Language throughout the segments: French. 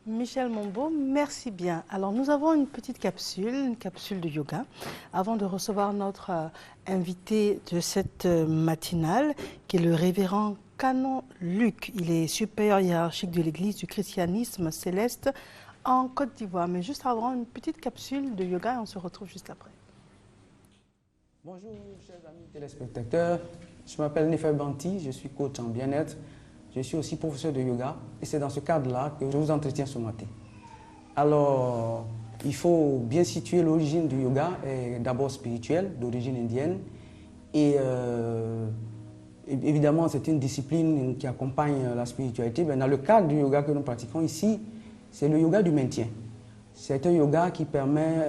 Michel Mombo, merci bien. Alors, nous avons une capsule de yoga, avant de recevoir notre invité de cette matinale, qui est le révérend Canon Luc. Il est supérieur hiérarchique de l'Église du christianisme céleste en Côte d'Ivoire. Mais juste avant, une petite capsule de yoga et on se retrouve juste après. Bonjour, chers amis téléspectateurs. Je m'appelle Nefer Banti, je suis coach en bien-être. Je suis aussi professeur de yoga et c'est dans ce cadre-là que je vous entretiens ce matin. Alors, il faut bien situer l'origine du yoga, est d'abord spirituelle, d'origine indienne. Et évidemment, c'est une discipline qui accompagne la spiritualité. Mais dans le cadre du yoga que nous pratiquons ici, c'est le yoga du maintien. C'est un yoga qui permet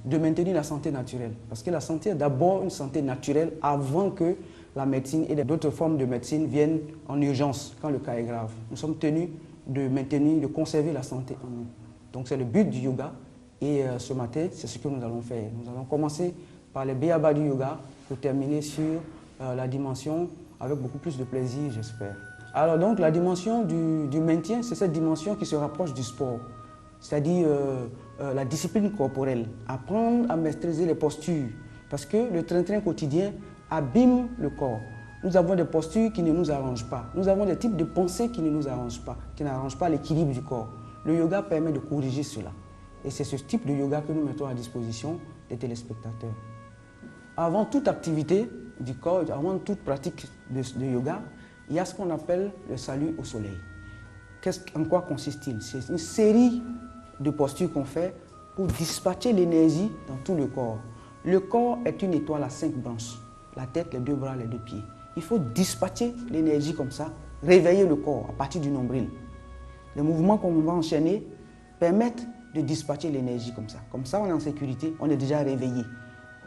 de maintenir la santé naturelle. Parce que la santé est d'abord une santé naturelle avant que la médecine et d'autres formes de médecine viennent en urgence quand le cas est grave. Nous sommes tenus de maintenir, de conserver la santé en nous. Donc c'est le but du yoga et ce matin, c'est ce que nous allons faire. Nous allons commencer par les béabas du yoga pour terminer sur la dimension avec beaucoup plus de plaisir, j'espère. Alors donc la dimension du maintien, c'est cette dimension qui se rapproche du sport, c'est-à-dire la discipline corporelle, apprendre à maîtriser les postures, parce que le train-train quotidien abîme le corps. Nous avons des postures qui ne nous arrangent pas. Nous avons des types de pensées qui ne nous arrangent pas, qui n'arrangent pas l'équilibre du corps. Le yoga permet de corriger cela. Et c'est ce type de yoga que nous mettons à disposition des téléspectateurs. Avant toute activité du corps, avant toute pratique de yoga, il y a ce qu'on appelle le salut au soleil. En quoi consiste-t-il? C'est une série de postures qu'on fait pour dispatcher l'énergie dans tout le corps. Le corps est une étoile à 5 branches. La tête, les 2 bras, les 2 pieds. Il faut dispatcher l'énergie comme ça, réveiller le corps à partir du nombril. Les mouvements qu'on va enchaîner permettent de dispatcher l'énergie comme ça. Comme ça, on est en sécurité, on est déjà réveillé.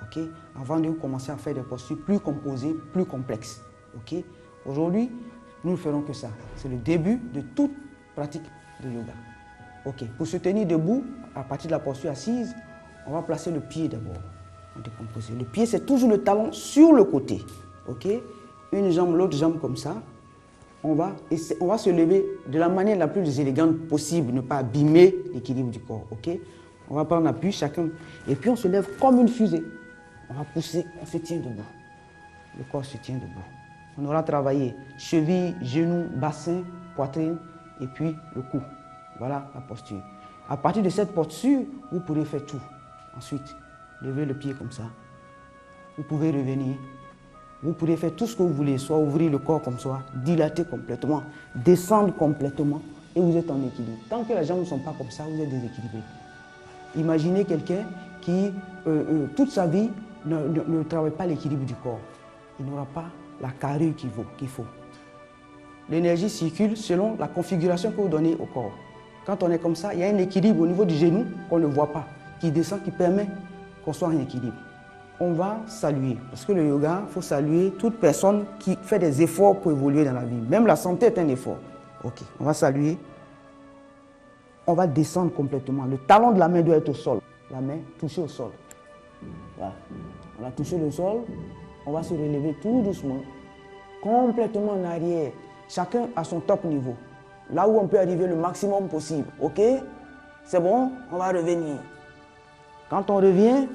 Okay? Avant de commencer à faire des postures plus composées, plus complexes. Okay? Aujourd'hui, nous ne ferons que ça. C'est le début de toute pratique de yoga. Okay. Pour se tenir debout, à partir de la posture assise, on va placer le pied d'abord. Le pied, c'est toujours le talon sur le côté. Okay? Une jambe, l'autre jambe comme ça. On va se lever de la manière la plus élégante possible, ne pas abîmer l'équilibre du corps. Okay? On va prendre appui chacun. Et puis on se lève comme une fusée. On va pousser, on se tient debout. Le corps se tient debout. On aura travaillé cheville, genoux, bassin, poitrine et puis le cou. Voilà la posture. À partir de cette posture, vous pourrez faire tout. Ensuite, levez le pied comme ça. Vous pouvez revenir. Vous pourrez faire tout ce que vous voulez, soit ouvrir le corps comme ça, dilater complètement, descendre complètement et vous êtes en équilibre. Tant que les jambes ne sont pas comme ça, vous êtes déséquilibré. Imaginez quelqu'un qui, toute sa vie, ne travaille pas l'équilibre du corps. Il n'aura pas la carrure qu'il faut. L'énergie circule selon la configuration que vous donnez au corps. Quand on est comme ça, il y a un équilibre au niveau du genou qu'on ne voit pas, qui descend, qui permet qu'on soit en équilibre. On va saluer, parce que le yoga, il faut saluer toute personne qui fait des efforts pour évoluer dans la vie. Même la santé est un effort. Ok, on va saluer. On va descendre complètement. Le talon de la main doit être au sol. La main touchée au sol. Voilà. On a touché le sol. On va se relever tout doucement, complètement en arrière. Chacun à son top niveau. Là où on peut arriver le maximum possible. Ok? C'est bon? On va revenir. Quand on revient,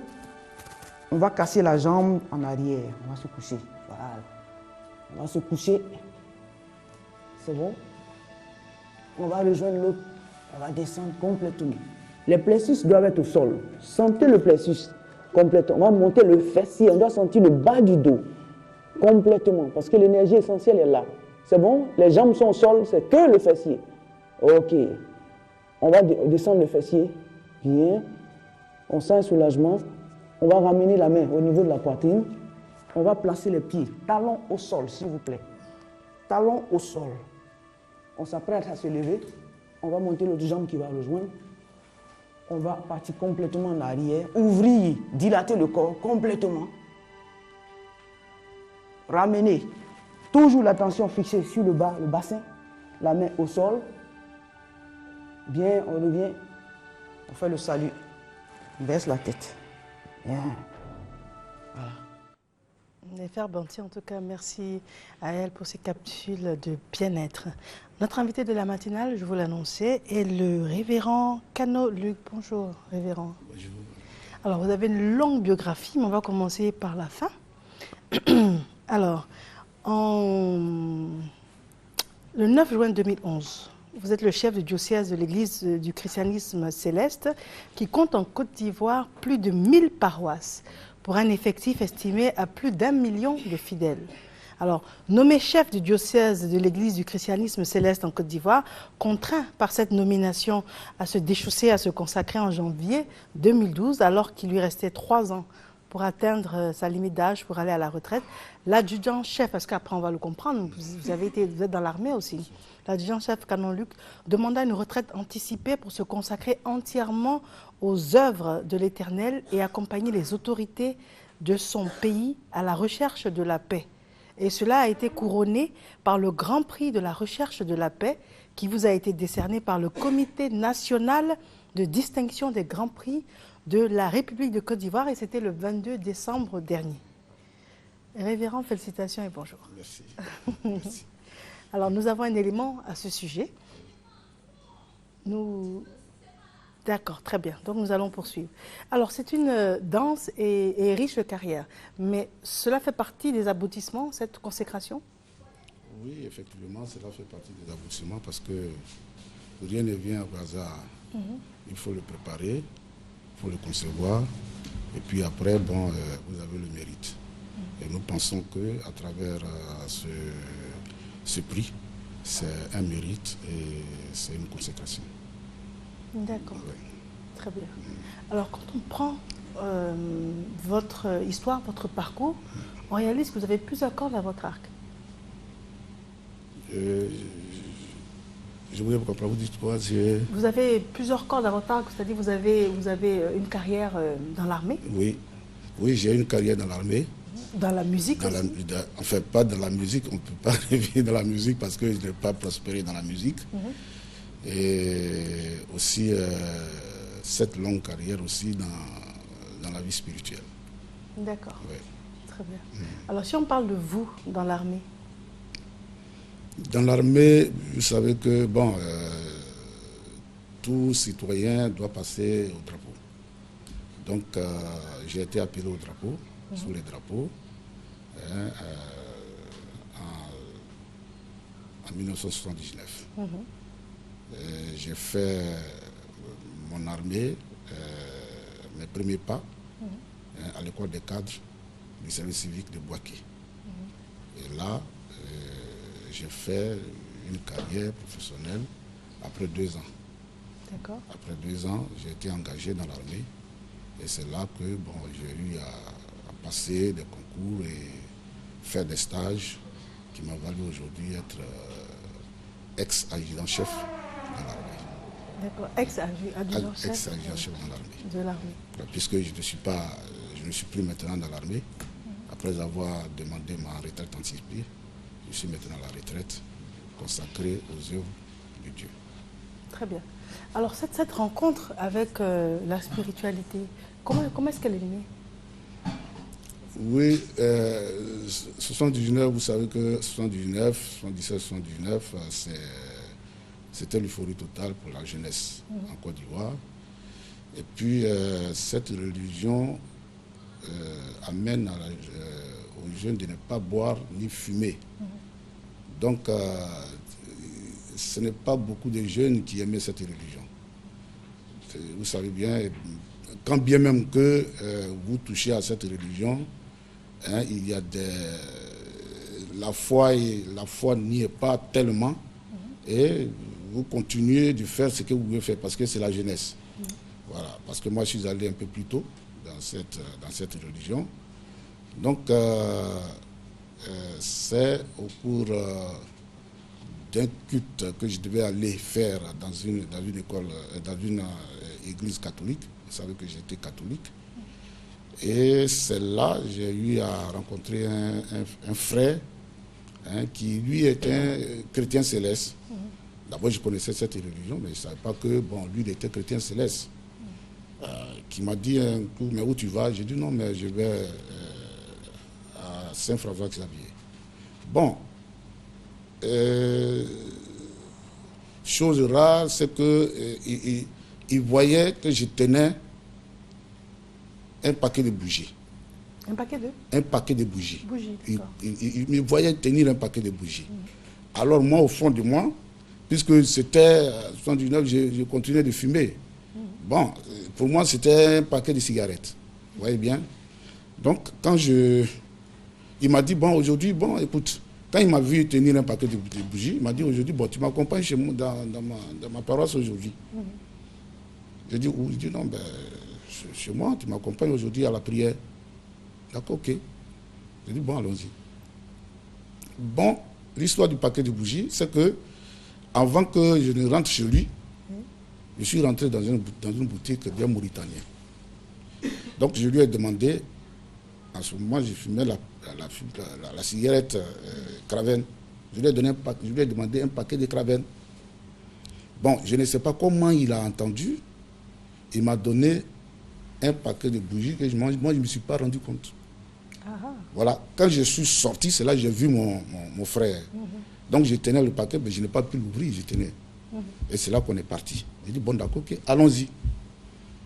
on va casser la jambe en arrière. On va se coucher. Voilà. On va se coucher. C'est bon? On va rejoindre l'autre. On va descendre complètement. Les plexus doivent être au sol. Sentez le plexus complètement. On va monter le fessier. On doit sentir le bas du dos complètement. Parce que l'énergie essentielle est là. C'est bon? Les jambes sont au sol. C'est que le fessier. Ok. On va descendre le fessier. Bien. On sent un soulagement. On va ramener la main au niveau de la poitrine. On va placer les pieds. Talons au sol, s'il vous plaît. Talons au sol. On s'apprête à se lever. On va monter l'autre jambe qui va rejoindre. On va partir complètement en arrière. Ouvrir, dilater le corps complètement. Ramener. Toujours l'attention fixée sur le bas, le bassin. La main au sol. Bien, on revient. On fait le salut. On baisse la tête. Bien. Voilà. Nefer Banti, en tout cas, merci à elle pour ces capsules de bien-être. Notre invité de la matinale, je vous l'annonçais, est le révérend Kano Luc. Bonjour, révérend. Bonjour. Alors, vous avez une longue biographie, mais on va commencer par la fin. Alors, le 9 juin 2011, vous êtes le chef du diocèse de l'Église du christianisme céleste qui compte en Côte d'Ivoire plus de 1000 paroisses pour un effectif estimé à plus d'1 million de fidèles. Alors, nommé chef du diocèse de l'Église du christianisme céleste en Côte d'Ivoire, contraint par cette nomination à se déchausser, à se consacrer en janvier 2012, alors qu'il lui restait 3 ans pour atteindre sa limite d'âge pour aller à la retraite, l'adjudant-chef, parce qu'après on va le comprendre, vous êtes dans l'armée aussi, l'adjudant-chef Canon Luc demanda une retraite anticipée pour se consacrer entièrement aux œuvres de l'Éternel et accompagner les autorités de son pays à la recherche de la paix. Et cela a été couronné par le Grand Prix de la recherche de la paix qui vous a été décerné par le Comité national de distinction des Grands Prix de la République de Côte d'Ivoire et c'était le 22 décembre dernier. Révérend, félicitations et bonjour. Merci. Merci. Alors, nous avons un élément à ce sujet. D'accord, très bien. Donc, nous allons poursuivre. Alors, c'est une dense et riche carrière, mais cela fait partie des aboutissements, cette consécration? Oui, effectivement, cela fait partie des aboutissements parce que rien ne vient au hasard. Il faut le préparer, il faut le concevoir, et puis après, bon, vous avez le mérite. Et nous pensons qu'à travers ce prix, c'est un mérite et c'est une consécration. D'accord, Oui. très bien. Alors, quand on prend votre histoire, votre parcours, on réalise que vous avez plusieurs cordes à votre arc. Je voulais comprendre, vous dites quoi? Vous avez plusieurs cordes à votre arc, c'est-à-dire vous avez une carrière dans l'armée. Oui, oui, j'ai une carrière dans l'armée. Dans la musique aussi. Enfin, pas dans la musique, on ne peut pas rêver dans la musique parce que je n'ai pas prospéré dans la musique. Et aussi cette longue carrière aussi dans la vie spirituelle. D'accord, Oui. très bien. Alors si on parle de vous dans l'armée. Dans l'armée, vous savez que bon, tout citoyen doit passer au drapeau. Donc j'ai été appelé au drapeau, sous les drapeaux, en 1979. J'ai fait mon armée, mes premiers pas à l'école des cadres du service civique de Bouaké. Et là, j'ai fait une carrière professionnelle après 2 ans. D'accord. Après 2 ans, j'ai été engagé dans l'armée. Et c'est là que bon, j'ai eu à passer des concours et faire des stages qui m'ont valu aujourd'hui être ex-adjudant-chef dans l'armée. D'accord, ex-adjudant-chef Ex-adjudant-chef dans l'armée. de l'armée. Puisque je ne suis plus maintenant dans l'armée. Après avoir demandé ma retraite anticipée, je suis maintenant à la retraite, consacrée aux œuvres de Dieu. Très bien. Alors cette rencontre avec la spiritualité, comment est-ce qu'elle est née? Oui, 79, vous savez que 79, 77, 79, c'était l'euphorie totale pour la jeunesse en Côte d'Ivoire. Et puis cette religion amène aux jeunes de ne pas boire ni fumer. Donc ce n'est pas beaucoup de jeunes qui aimaient cette religion. Vous savez bien, quand bien même que vous touchez à cette religion, il y a la foi n'y est pas tellement, et vous continuez de faire ce que vous voulez faire parce que c'est la jeunesse. Voilà, parce que moi je suis allé un peu plus tôt dans cette religion. Donc c'est au cours d'un culte que je devais aller faire dans une école, dans une église catholique. Vous savez que j'étais catholique. Et c'est là que j'ai eu à rencontrer un frère qui, lui, est un chrétien céleste. D'abord, je connaissais cette religion, mais je ne savais pas que, bon, lui, il était chrétien céleste. Qui m'a dit un coup, mais où tu vas? J'ai dit non, mais je vais à Saint-François-Xavier. Bon, chose rare, c'est qu'il voyait que je tenais un paquet de bougies. Un paquet de Un paquet de bougies. Il me voyait tenir un paquet de bougies. Alors moi, au fond de moi, puisque c'était 79, je continuais de fumer. Bon, pour moi, c'était un paquet de cigarettes. Vous voyez bien? Donc, quand il m'a dit, bon, aujourd'hui, bon, écoute, quand il m'a vu tenir un paquet de bougies, il m'a dit, aujourd'hui, bon, tu m'accompagnes chez moi, dans ma paroisse aujourd'hui. J'ai dit, où? Il dit, non, ben, chez moi, tu m'accompagnes aujourd'hui à la prière. D'accord, ok. J'ai dit, bon, allons-y. Bon, l'histoire du paquet de bougies, c'est que, avant que je ne rentre chez lui, je suis rentré dans une boutique bien mauritanienne. Donc, je lui ai demandé, en ce moment, je fumais la cigarette Craven. Je lui ai demandé un paquet de Craven. Bon, je ne sais pas comment il a entendu. Il m'a donné un paquet de bougies que moi, je ne me suis pas rendu compte. Voilà, quand je suis sorti, c'est là que j'ai vu mon frère. Donc, je tenais le paquet, mais je n'ai pas pu l'ouvrir, je tenais. Et c'est là qu'on est parti. J'ai dit, bon, d'accord, ok, allons-y.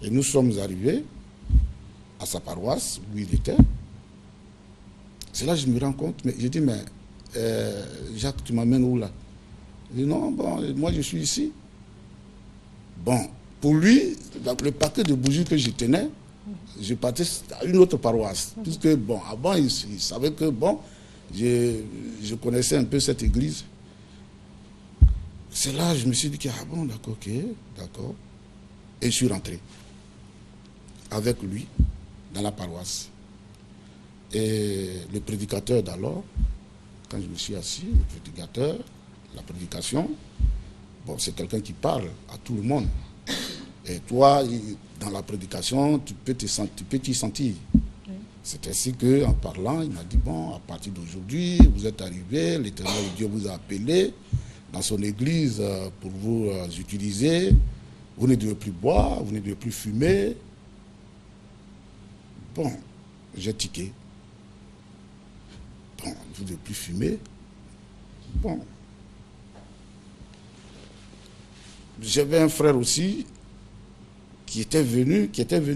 Et nous sommes arrivés à sa paroisse, où il était. C'est là que je me rends compte, mais j'ai dit, mais Jacques, tu m'amènes où là? Il dit, non, bon, moi je suis ici. Bon, pour lui, le paquet de bougies que je tenais, je partais à une autre paroisse. Puisque, bon, avant, il savait que, bon, je connaissais un peu cette église. C'est là que je me suis dit, ah bon, d'accord, ok, d'accord. Et je suis rentré avec lui dans la paroisse. Et le prédicateur d'alors, quand je me suis assis, le prédicateur, la prédication, bon, c'est quelqu'un qui parle à tout le monde. Et toi, dans la prédication, tu peux t'y sentir. C'est ainsi qu'en parlant, il m'a dit, bon, à partir d'aujourd'hui, vous êtes arrivé, l'Éternel Dieu vous a appelé dans son église pour vous utiliser. Vous ne devez plus boire, vous ne devez plus fumer. Bon, j'ai tiqué. Bon, vous ne devez plus fumer. Bon. J'avais un frère aussi qui était venu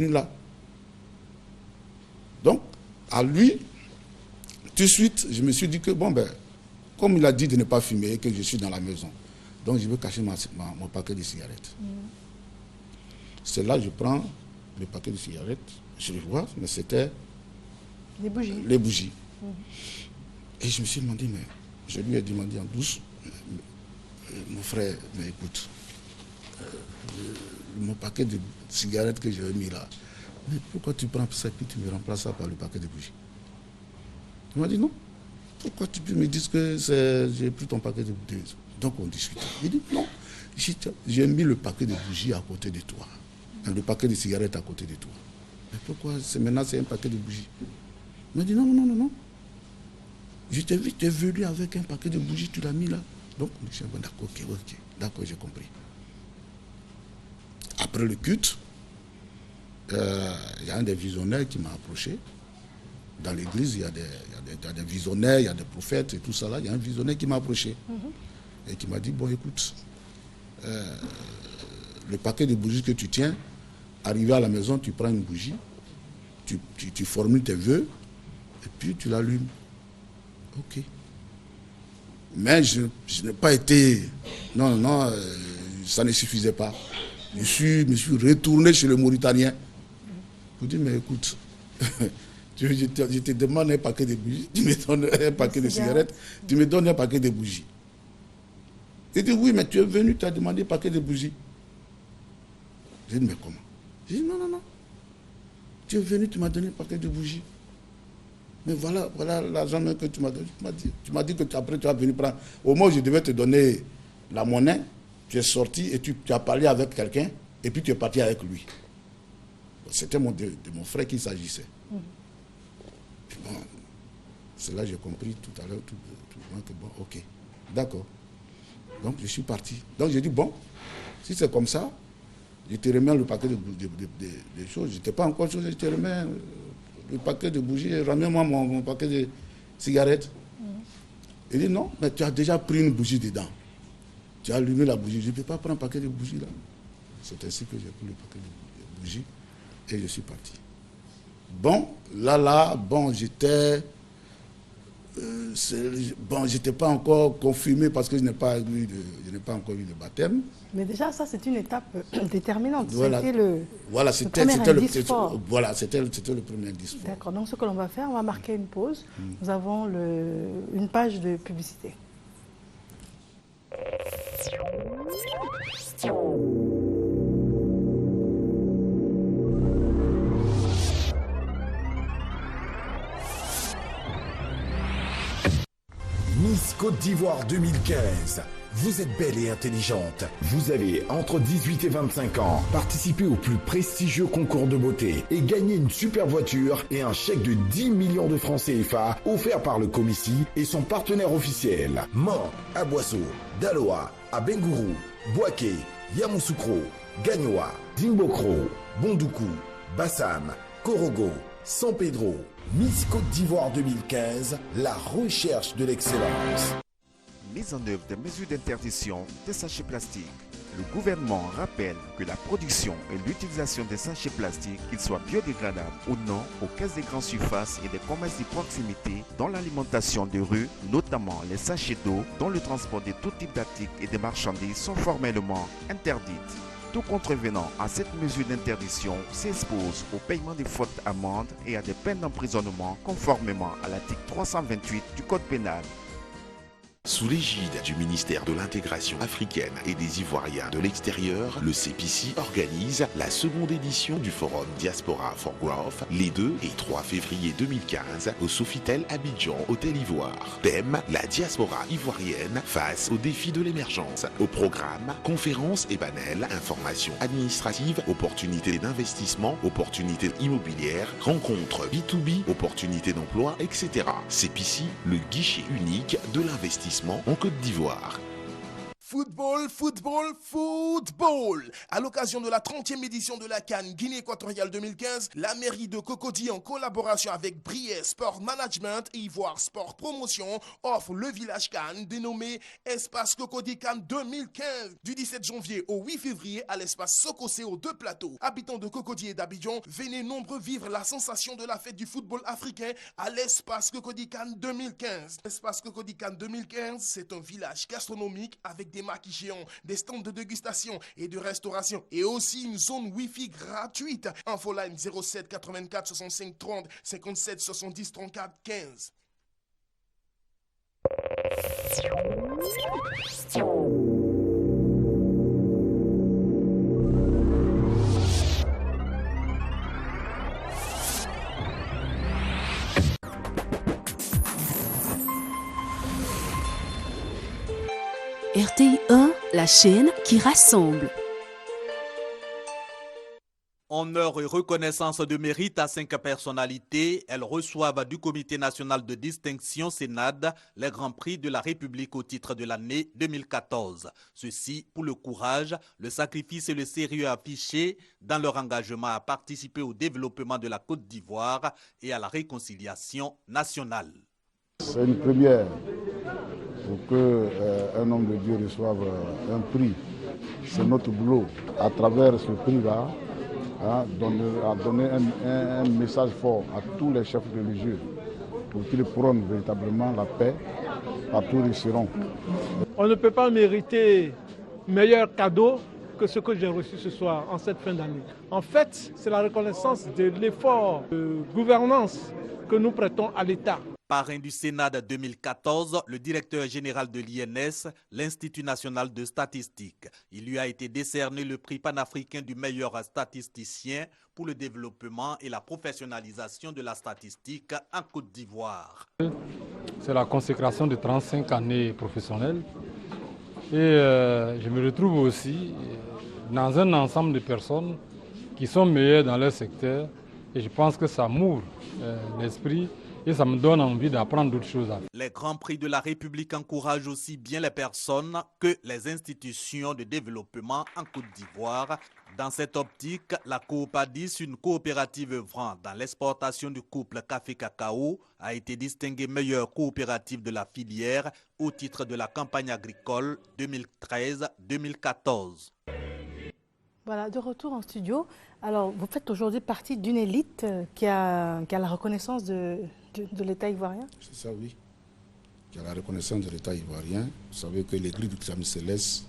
là. Donc, à lui, tout de suite, je me suis dit que, bon, ben, comme il a dit de ne pas fumer et que je suis dans la maison, donc je veux cacher mon paquet de cigarettes. C'est là que je prends le paquet de cigarettes, je le vois, mais c'était les bougies. Et je me suis demandé, mais je lui ai demandé en douce, mon frère, mais écoute, mon paquet de cigarettes que j'ai mis là, mais pourquoi tu prends ça et puis tu me remplaces ça par le paquet de bougies? Il m'a dit non. Pourquoi tu peux me dire que j'ai pris ton paquet de bougies? Donc on discute. Il dit non. J'ai mis le paquet de bougies à côté de toi. Le paquet de cigarettes à côté de toi. Mais pourquoi maintenant c'est un paquet de bougies? Il m'a dit non, non, non, non. Je t'ai vu, tu es venu avec un paquet de bougies, tu l'as mis là. Donc je suis bon, d'accord, ok, d'accord, j'ai compris. Après le culte, il y a un des visionnaires qui m'a approché. Dans l'église, il y a des visionnaires, il y a des prophètes et tout ça là. Il y a un visionnaire qui m'a approché et qui m'a dit, bon écoute, le paquet de bougies que tu tiens, arrivé à la maison, tu prends une bougie, tu formules tes vœux et puis tu l'allumes. Ok. Mais je n'ai pas été... Non, ça ne suffisait pas. Je me suis retourné chez le Mauritanien. Je lui ai dit, mais écoute, je te demande un paquet de bougies, tu me donnes un paquet de cigarettes, tu me donnes un paquet de bougies. Il dit, oui, mais tu es venu, tu as demandé un paquet de bougies. J'ai dit, mais comment? J'ai dit, non, non, non. Tu es venu, tu m'as donné un paquet de bougies. Mais voilà l'argent que tu m'as donné. Tu m'as dit que après tu vas venir prendre. Au moment où je devais te donner la monnaie, tu es sorti et tu as parlé avec quelqu'un et puis tu es parti avec lui. C'était de mon frère qu'il s'agissait. Bon, c'est là que j'ai compris tout à l'heure, tout que bon, ok, d'accord. Donc je suis parti. Donc j'ai dit, bon, si c'est comme ça, je te remets le paquet de choses. Je n'étais pas encore chose, je te remets le paquet de bougies, ramène-moi mon paquet cigarette. Il dit non, mais tu as déjà pris une bougie dedans. Tu as allumé la bougie. Je ne peux pas prendre un paquet de bougies là. C'est ainsi que j'ai pris le paquet de bougies et je suis parti. Bon, j'étais... j'étais pas encore confirmé parce que je n'ai pas encore eu de baptême. Mais déjà, ça, c'est une étape déterminante. Voilà. C'était le premier indice fort. Voilà, c'était le premier indice fort. D'accord, donc ce que l'on va faire, on va marquer une pause. Nous avons une page de publicité. Miss Côte d'Ivoire 2015. Vous êtes belle et intelligente. Vous avez entre 18 et 25 ans. Participez au plus prestigieux concours de beauté et gagnez une super voiture et un chèque de 10 millions de francs CFA offert par le Comici et son partenaire officiel. Mans, Aboissou, Daloa, Abengourou, Boaké, Yamoussoukro, Gagnoa, Dimbokro, Bondoukou, Bassam, Korogo, San Pedro. Miss Côte d'Ivoire 2015, la recherche de l'excellence. Mise en œuvre des mesures d'interdiction des sachets plastiques. Le gouvernement rappelle que la production et l'utilisation des sachets plastiques, qu'ils soient biodégradables ou non, aux caisses des grandes surfaces et des commerces de proximité, dans l'alimentation de rue, notamment les sachets d'eau, dont le transport de tout type d'articles et de marchandises sont formellement interdites. Tout contrevenant à cette mesure d'interdiction s'expose au paiement des fautes amendes et à des peines d'emprisonnement conformément à l'article 328 du Code pénal. Sous l'égide du ministère de l'Intégration africaine et des Ivoiriens de l'extérieur, le CPC organise la seconde édition du Forum Diaspora for Growth les 2 et 3 février 2015 au Sofitel Abidjan, Hôtel Ivoire. Thème, la diaspora ivoirienne face aux défis de l'émergence. Au programme, conférences et panels, informations administratives, opportunités d'investissement, opportunités immobilières, rencontres B2B, opportunités d'emploi, etc. CPC, le guichet unique de l'investissement en Côte d'Ivoire. Football, football, football! À l'occasion de la 30e édition de la CAN Guinée équatoriale 2015, la mairie de Cocody, en collaboration avec Briey Sport Management et Ivoire Sport Promotion, offre le village CAN dénommé Espace Cocody CAN 2015 du 17 janvier au 8 février à l'espace Sokosé aux 2 plateaux. Habitants de Cocody et d'Abidjan, venez nombreux vivre la sensation de la fête du football africain à l'espace Cocody CAN 2015. L'espace Cocody CAN 2015, c'est un village gastronomique avec des maquis géants, des stands de dégustation et de restauration et aussi une zone Wi-Fi gratuite. Infoline 07 84 65 30 57 70 34 15. RTI 1, la chaîne qui rassemble. Honneur et reconnaissance de mérite à 5 personnalités. Elles reçoivent du Comité national de distinction Sénad les Grands Prix de la République au titre de l'année 2014. Ceci pour le courage, le sacrifice et le sérieux affichés dans leur engagement à participer au développement de la Côte d'Ivoire et à la réconciliation nationale. C'est une première pour qu'un homme de Dieu reçoive un prix. C'est notre boulot. À travers ce prix-là, à donner un message fort à tous les chefs religieux pour qu'ils prônent véritablement la paix partout où ils seront. On ne peut pas mériter meilleur cadeau que ce que j'ai reçu ce soir, en cette fin d'année. En fait, c'est la reconnaissance de l'effort de gouvernance que nous prêtons à l'État. Parrain du Sénat de 2014, le directeur général de l'INS, l'Institut national de statistique. Il lui a été décerné le prix panafricain du meilleur statisticien pour le développement et la professionnalisation de la statistique en Côte d'Ivoire. C'est la consécration de 35 années professionnelles et je me retrouve aussi dans un ensemble de personnes qui sont meilleures dans leur secteur et je pense que ça m'ouvre l'esprit et ça me donne envie d'apprendre d'autres choses. Les Grands Prix de la République encouragent aussi bien les personnes que les institutions de développement en Côte d'Ivoire. Dans cette optique, la Coopadis, une coopérative œuvrant dans l'exportation du couple café-cacao, a été distinguée meilleure coopérative de la filière au titre de la campagne agricole 2013-2014. Voilà, de retour en studio. Alors, vous faites aujourd'hui partie d'une élite qui a la reconnaissance de l'État ivoirien? C'est ça, oui. Qui a la reconnaissance de l'État ivoirien. Vous savez que l'église du Christ Céleste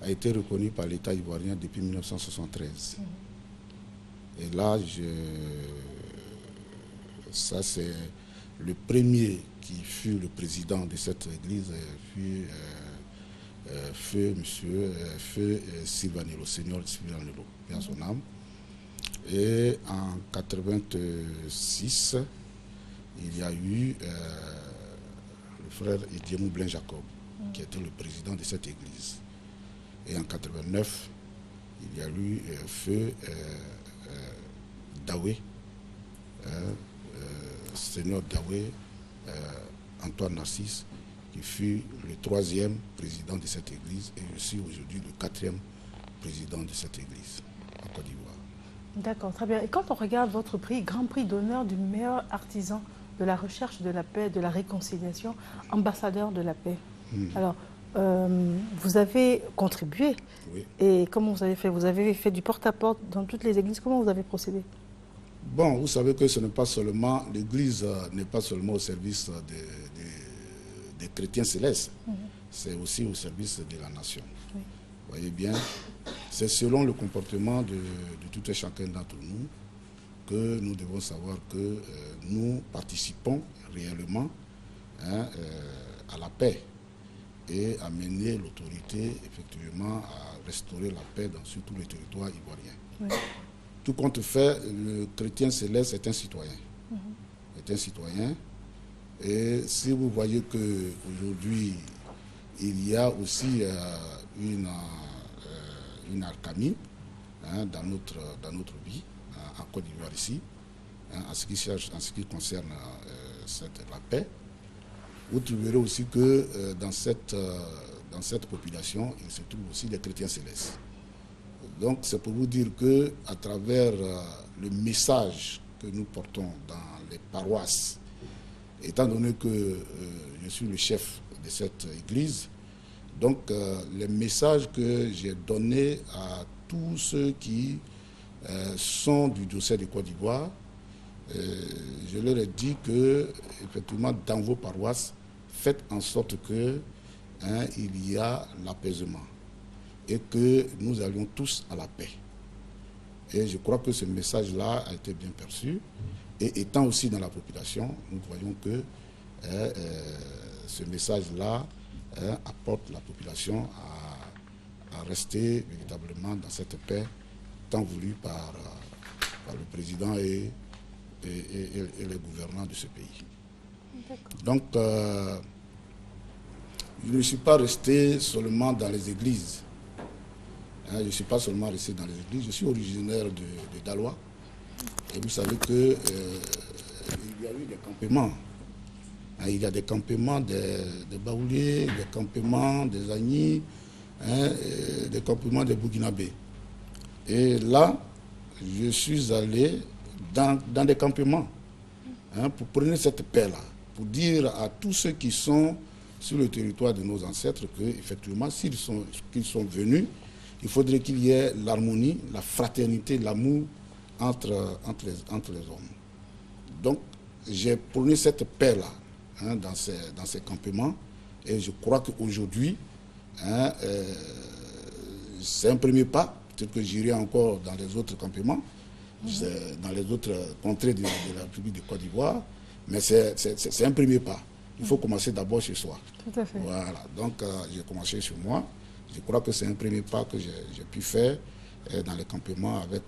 a été reconnue par l'État ivoirien depuis 1973. Et là, ça c'est le premier qui fut le président de cette église, fut feu Sylvanello, Seigneur Sylvanello, bien son âme. Et en 1986, il y a eu le frère Ediemou Blain Jacob, qui était le président de cette église. Et en 1989, il y a eu feu Dawé, Seigneur Dawé, Antoine Narcisse, qui fut le 3e président de cette église, et je suis aujourd'hui le 4e président de cette église en Côte d'Ivoire. D'accord, très bien. Et quand on regarde votre prix, Grand Prix d'honneur du meilleur artisan de la recherche de la paix, de la réconciliation, ambassadeur de la paix. Alors, vous avez contribué. Oui. Et comment vous avez fait? Vous avez fait du porte-à-porte dans toutes les églises. Comment vous avez procédé? Bon, vous savez que ce n'est pas seulement, l'église n'est pas seulement au service des chrétiens célestes, c'est aussi au service de la nation. Oui. Vous voyez bien, c'est selon le comportement de tout et chacun d'entre nous que nous devons savoir que nous participons réellement à la paix et à mener l'autorité effectivement à restaurer la paix sur tout le territoire ivoirien. Oui. Tout compte fait, le chrétien céleste est un citoyen. Est un citoyen. Et si vous voyez qu'aujourd'hui, il y a aussi une alchimie dans notre vie, en Côte d'Ivoire ici, en ce qui concerne la paix, vous trouverez aussi que dans cette population, il se trouve aussi des chrétiens célestes. Donc c'est pour vous dire qu'à travers le message que nous portons dans les paroisses, étant donné que je suis le chef de cette église, donc les messages que j'ai donnés à tous ceux qui sont du diocèse de Côte d'Ivoire, je leur ai dit que, effectivement, dans vos paroisses, faites en sorte que il y a l'apaisement et que nous allions tous à la paix. Et je crois que ce message-là a été bien perçu. Et étant aussi dans la population, nous voyons que ce message-là apporte la population à rester véritablement dans cette paix tant voulue par le président et les gouvernants de ce pays. Donc, je ne suis pas resté seulement dans les églises. Je ne suis pas seulement resté dans les églises. Je suis originaire de Daloa. Et vous savez qu'il y a eu des campements. Il y a des campements des Baoulés, des campements des Agnis, des campements des Bouguinabés. Et là, je suis allé dans des campements pour prendre cette paix-là, pour dire à tous ceux qui sont sur le territoire de nos ancêtres qu'effectivement, qu'ils sont venus, il faudrait qu'il y ait l'harmonie, la fraternité, l'amour entre les hommes. Donc, j'ai prôné cette paix-là dans ces campements et je crois qu'aujourd'hui, c'est un premier pas. Peut-être que j'irai encore dans les autres campements, dans les autres contrées de la République de Côte d'Ivoire, mais c'est un premier pas. Il faut commencer d'abord chez soi. Tout à fait. Voilà, donc j'ai commencé chez moi. Je crois que c'est un premier pas que j'ai pu faire dans les campements avec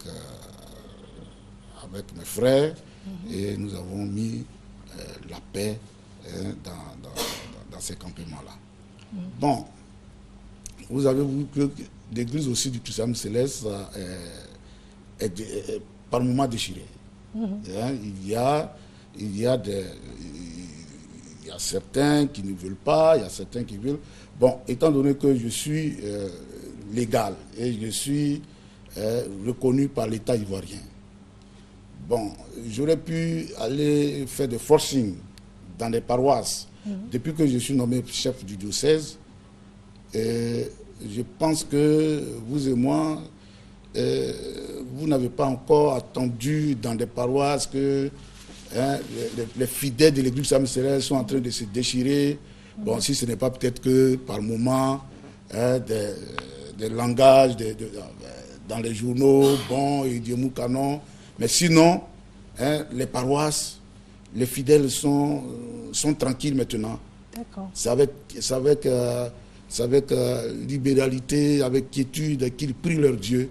mes frères et nous avons mis la paix dans ces campements-là. Bon, vous avez vu que l'église aussi du Christ Céleste est par moments déchirée. Il y a il y a certains qui ne veulent pas, il y a certains qui veulent. Bon, étant donné que je suis légal et je suis reconnu par l'État ivoirien, bon, j'aurais pu aller faire des forcing dans les paroisses depuis que je suis nommé chef du diocèse. Et je pense que vous et moi, vous n'avez pas encore attendu dans des paroisses que les fidèles de l'église Saint-Céleste sont en train de se déchirer. Bon, si ce n'est pas peut-être que par moment, des langages dans les journaux, bon, et Dieu canon. Mais sinon, les paroisses, les fidèles sont tranquilles maintenant. D'accord. C'est avec libéralité, avec quiétude qu'ils prient leur Dieu.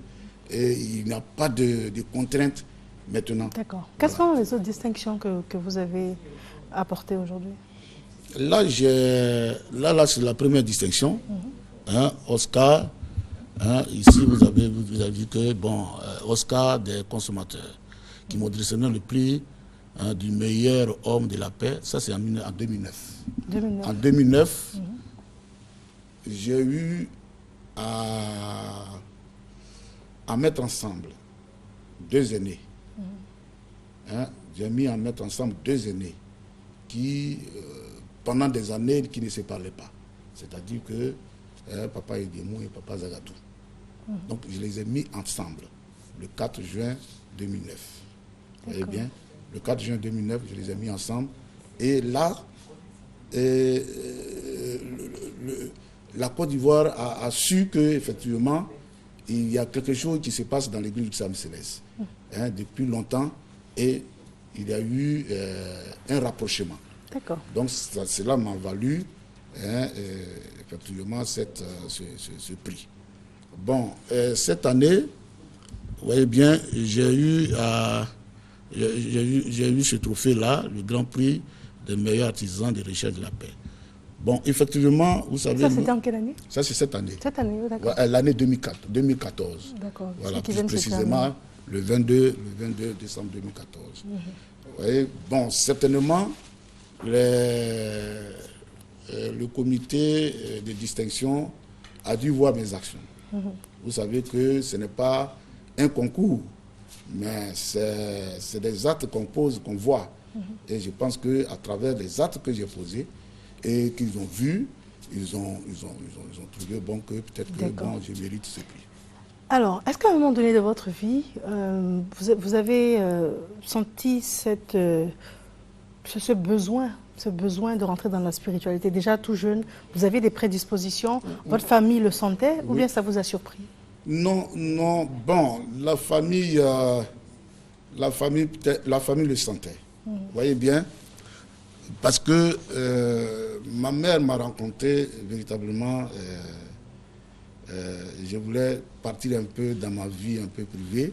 Et il n'y a pas de contraintes maintenant. D'accord. Quelles sont les autres distinctions que vous avez apportées aujourd'hui? Là, c'est la première distinction. Oscar. Ici, vous avez vu que, bon, Oscar des consommateurs, qui m'ont décerné le prix du meilleur homme de la paix. Ça, c'est en 2009. En 2009, j'ai eu à mettre ensemble 2 aînés. J'ai mis à mettre ensemble 2 aînés qui, pendant des années, qui ne se parlaient pas. C'est-à-dire que Papa Edemou et Papa Zagadou. Donc, je les ai mis ensemble le 4 juin 2009. Vous voyez bien, le 4 juin 2009, je les ai mis ensemble. Et là, la Côte d'Ivoire a su qu'effectivement, il y a quelque chose qui se passe dans l'église du Saint-Céleste depuis longtemps, et il y a eu un rapprochement. D'accord. Donc cela m'a valu effectivement ce prix. Bon, cette année, vous voyez bien, j'ai eu ce trophée-là, le Grand Prix des meilleurs artisans de recherche de la paix. Bon, effectivement, vous savez... Ça, c'était en quelle année? Ça, c'est cette année. Cette année, d'accord. L'année 2014. D'accord. Voilà, plus précisément, le 22 décembre 2014. Vous voyez, bon, certainement, le comité de distinction a dû voir mes actions. Vous savez que ce n'est pas un concours, mais c'est des actes qu'on pose, qu'on voit. Et je pense qu'à travers les actes que j'ai posés, et qu'ils ont vu, ils ont trouvé bon que peut-être que bon, je mérite ce prix. Alors, est-ce qu'à un moment donné de votre vie, vous avez senti ce besoin de rentrer dans la spiritualité? Déjà tout jeune, vous avez des prédispositions, votre famille le sentait, ou bien ça vous a surpris? Non, bon, la famille le sentait. Vous voyez bien? Parce que ma mère m'a rencontré véritablement, je voulais partir un peu dans ma vie un peu privée.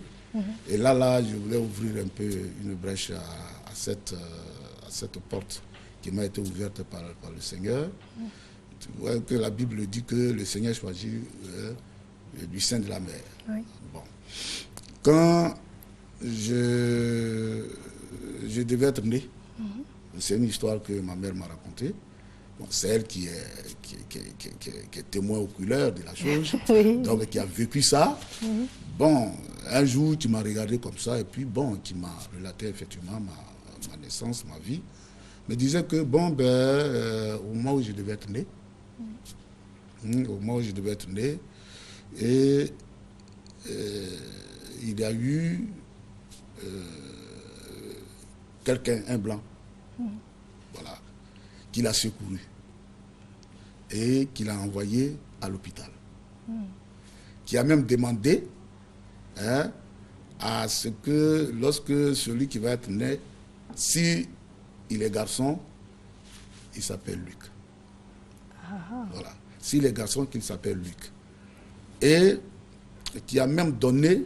Et là, je voulais ouvrir un peu une brèche à cette porte qui m'a été ouverte par le Seigneur. Tu vois que la Bible dit que le Seigneur choisit du sein de la mère. Oui. Bon. Quand je devais être né, c'est une histoire que ma mère m'a racontée. Bon, c'est elle qui est témoin oculaire de la chose, oui. Donc qui a vécu ça. Bon, un jour, tu m'as regardé comme ça, et puis bon, qui m'a relaté effectivement ma naissance, ma vie. Me disait que bon, au moment où je devais être né, et il y a eu quelqu'un, un blanc, voilà, qui l'a secouru et qui l'a envoyé à l'hôpital, qui a même demandé à ce que lorsque celui qui va être né, si il est garçon, il s'appelle Luc. Voilà. S'il est garçon, qu'il s'appelle Luc. Et qui a même donné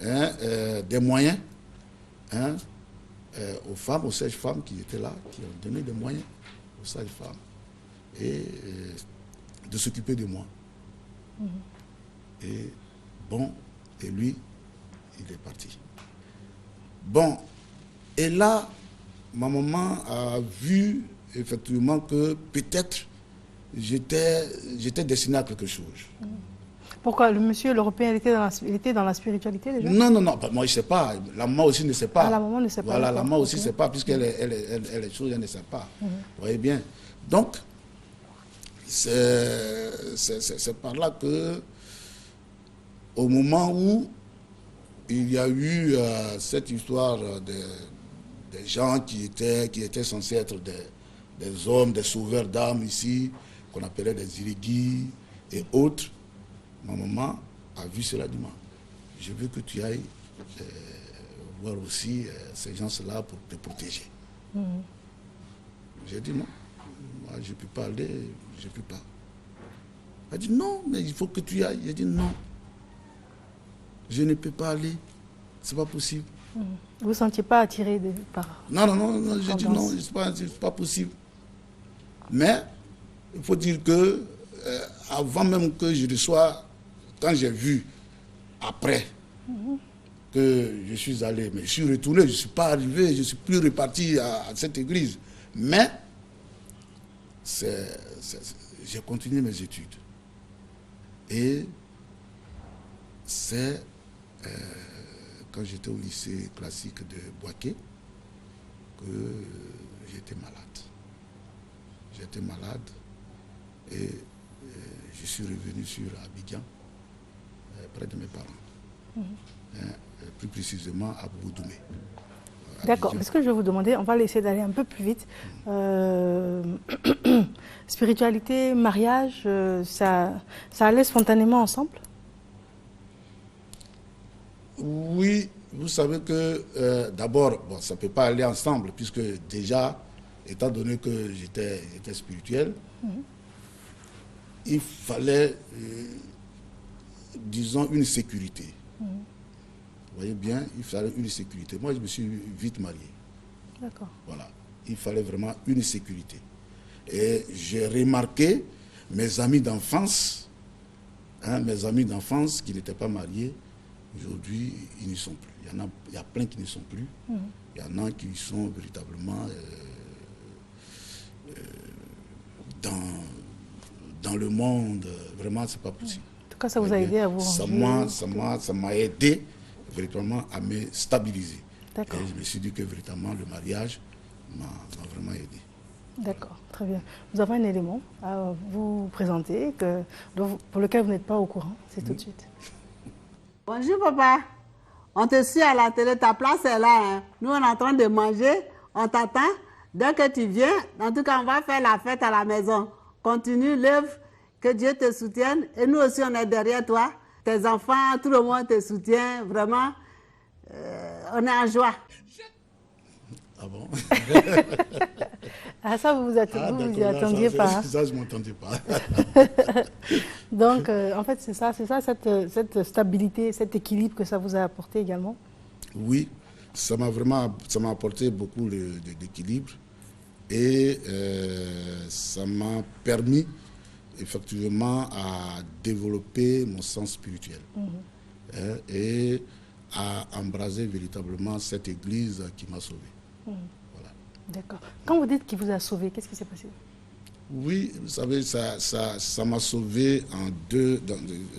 des moyens aux femmes, aux sages-femmes qui étaient là, qui ont donné des moyens aux sages-femmes et de s'occuper de moi. Et bon, et lui, il est parti. Bon, et là, ma maman a vu effectivement que peut-être j'étais destiné à quelque chose. Pourquoi? Le monsieur l'Européen, il était dans la spiritualité déjà? Non, moi je ne sais pas. La maman aussi ne sait pas. Ah, la maman ne sait pas. Voilà, la maman aussi ne sait pas, puisqu'elle est chose, elle ne sait pas. Vous voyez bien. Donc, c'est par là que, au moment où il y a eu cette histoire des gens qui étaient censés être des hommes, des sauveurs d'âmes ici, qu'on appelait des irigis et autres, ma maman a vu cela, dit, je veux que tu ailles voir aussi ces gens-là pour te protéger. J'ai dit non, moi je ne peux pas aller, je ne peux pas. Elle a dit non, mais il faut que tu y ailles. J'ai dit non, je ne peux pas aller, c'est pas possible. Vous ne vous sentiez pas attiré par... Non, j'ai dit non, c'est pas possible. Mais il faut dire que avant même que je reçois, quand j'ai vu après que je suis allé, mais je suis retourné, je ne suis pas arrivé, je ne suis plus reparti à cette église. Mais j'ai continué mes études. Et c'est quand j'étais au lycée classique de Boaké que j'étais malade. J'étais malade et je suis revenu sur Abidjan, près de mes parents. Plus précisément à Boudoumé. D'accord. Est-ce que je vais vous demander, on va essayer d'aller un peu plus vite. Spiritualité, mariage, ça allait spontanément ensemble? Oui, vous savez que d'abord, ça ne peut pas aller ensemble, puisque déjà, étant donné que j'étais spirituel, il fallait, disons, une sécurité. Vous voyez bien, il fallait une sécurité. Moi, je me suis vite marié. D'accord. Voilà, il fallait vraiment une sécurité. Et j'ai remarqué mes amis d'enfance, qui n'étaient pas mariés, aujourd'hui, ils n'y sont plus. Il y a plein qui n'y sont plus. Il y en a qui sont véritablement dans le monde. Vraiment, c'est pas possible. En tout cas, ça vous a aidé à vous ranger. Ça m'a aidé véritablement à me stabiliser. D'accord. Et je me suis dit que véritablement le mariage m'a vraiment aidé. D'accord, très bien. Nous avons un élément à vous présenter pour lequel vous n'êtes pas au courant. C'est tout de suite. Bonjour papa, on te suit à la télé, ta place est là. Hein. Nous on est en train de manger, on t'attend. Dès que tu viens, en tout cas on va faire la fête à la maison. Continue l'œuvre, que Dieu te soutienne. Et nous aussi on est derrière toi. Tes enfants, tout le monde te soutient. Vraiment, on est en joie. Ah bon? Ah ça, vous y attendiez pas. Ça, je ne m'attendais pas. Donc, en fait, c'est ça cette stabilité, cet équilibre que ça vous a apporté également? Oui, ça m'a apporté beaucoup d'équilibre et ça m'a permis effectivement à développer mon sens spirituel et à embraser véritablement cette église qui m'a sauvé. Voilà. D'accord. Quand vous dites qu'il vous a sauvé, qu'est-ce qui s'est passé? Oui, vous savez, ça m'a sauvé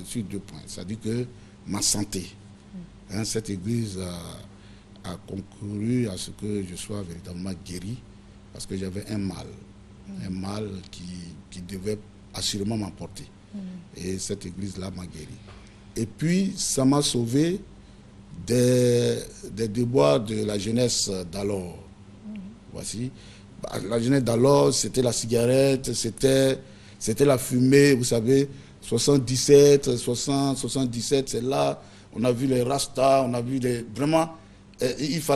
sur deux points. C'est-à-dire que ma santé, cette église a concouru à ce que je sois véritablement guéri, parce que j'avais un mal qui devait assurément m'emporter. Et cette église-là m'a guéri. Et puis, ça m'a sauvé des déboires de la jeunesse d'alors. Voici. La jeunesse d'alors, c'était la cigarette, c'était la fumée, vous savez, 77, 60, 77, c'est là, on a vu les rastas, on a vu les... Vraiment, il faut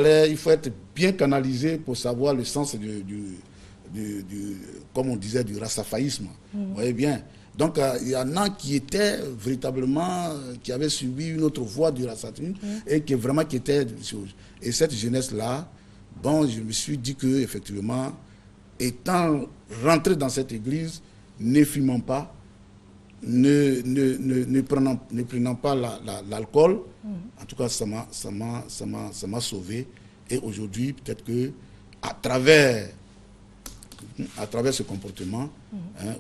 être bien canalisé pour savoir le sens comme on disait, du rastafaïsme. Vous voyez bien. Donc, il y en a qui étaient véritablement, qui avaient suivi une autre voie du rastafaïsme et qui étaient... Et cette jeunesse-là, bon, je me suis dit que effectivement, étant rentré dans cette église, ne fumant pas, ne prenant pas l'alcool, en tout cas, ça m'a sauvé. Et aujourd'hui, peut-être que à travers ce comportement,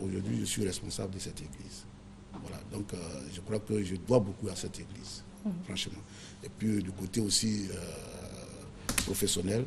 aujourd'hui, je suis responsable de cette église. Voilà, donc je crois que je dois beaucoup à cette église, franchement. Et puis du côté aussi professionnel,